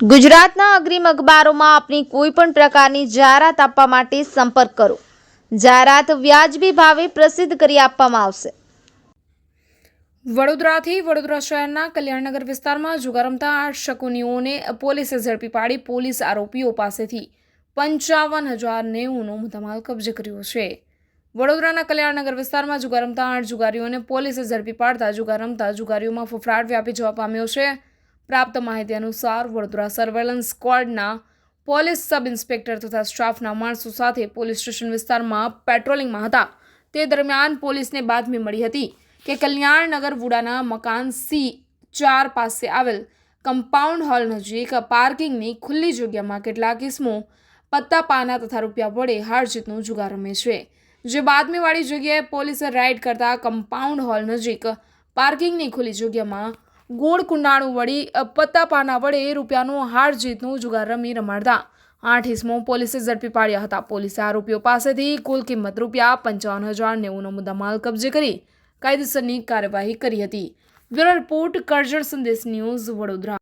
ગુજરાતના અગ્રીમ અખબારોમાં આપની કોઈ પણ પ્રકારની જાહેરાત આપવા માટે સંપર્ક કરો. જાહેરાત વ્યાજબી ભાવે પ્રસિદ્ધ કરી આપવામાં આવશે. વડોદરાથી વડોદરા શહેરના કલ્યાણનગર વિસ્તારમાં જુગાર રમતા 8 શકુનીઓને પોલીસે ઝડપી પાડી પોલીસ આરોપીઓ પાસેથી 55,090નો મુદ્દામાલ કબજે કર્યો છે. વડોદરાના કલ્યાણનગર વિસ્તારમાં જુગાર રમતા 8 જુગારીઓને પોલીસે ઝડપી પાડતા જુગાર રમતા જુગારીઓમાં ફફડાટ વ્યાપી જવા પામ્યો છે. પ્રાપ્ત માહિતી અનુસાર વડોદરા સર્વેલન્સ સ્ક્વોડના પોલીસ સબ ઇન્સ્પેક્ટર તથા સ્ટાફના માણસો સાથે પોલીસ સ્ટેશન વિસ્તારમાં પેટ્રોલિંગમાં હતા. તે દરમિયાન પોલીસને બાતમી મળી હતી કે કલ્યાણનગર વુડાના મકાન C4 પાસે આવેલ કમ્પાઉન્ડ હોલ નજીક પાર્કિંગની ખુલ્લી જગ્યામાં કેટલાક ઇસમો પત્તા પાના તથા રૂપિયા વડે હાર જીતનો જુગાર રમે છે. જે બાતમીવાળી જગ્યાએ પોલીસે રાઇડ કરતા કમ્પાઉન્ડ હોલ નજીક પાર્કિંગની ખુલ્લી જગ્યામાં ગોળ કુંડાણું વળી પત્તા પાના વડે રૂપિયાનો હાર જીતનો જુગાર રમાડતા 8 ઇસમો પોલીસે ઝડપી પાડ્યા હતા. પોલીસે આરોપીઓ પાસેથી કુલ કિંમત રૂપિયા 55,090નો મુદ્દામાલ કબજે કરી કાયદેસરની કાર્યવાહી કરી હતી. બ્યુરો રિપોર્ટ કરજણ સંદેશ ન્યૂઝ વડોદરા.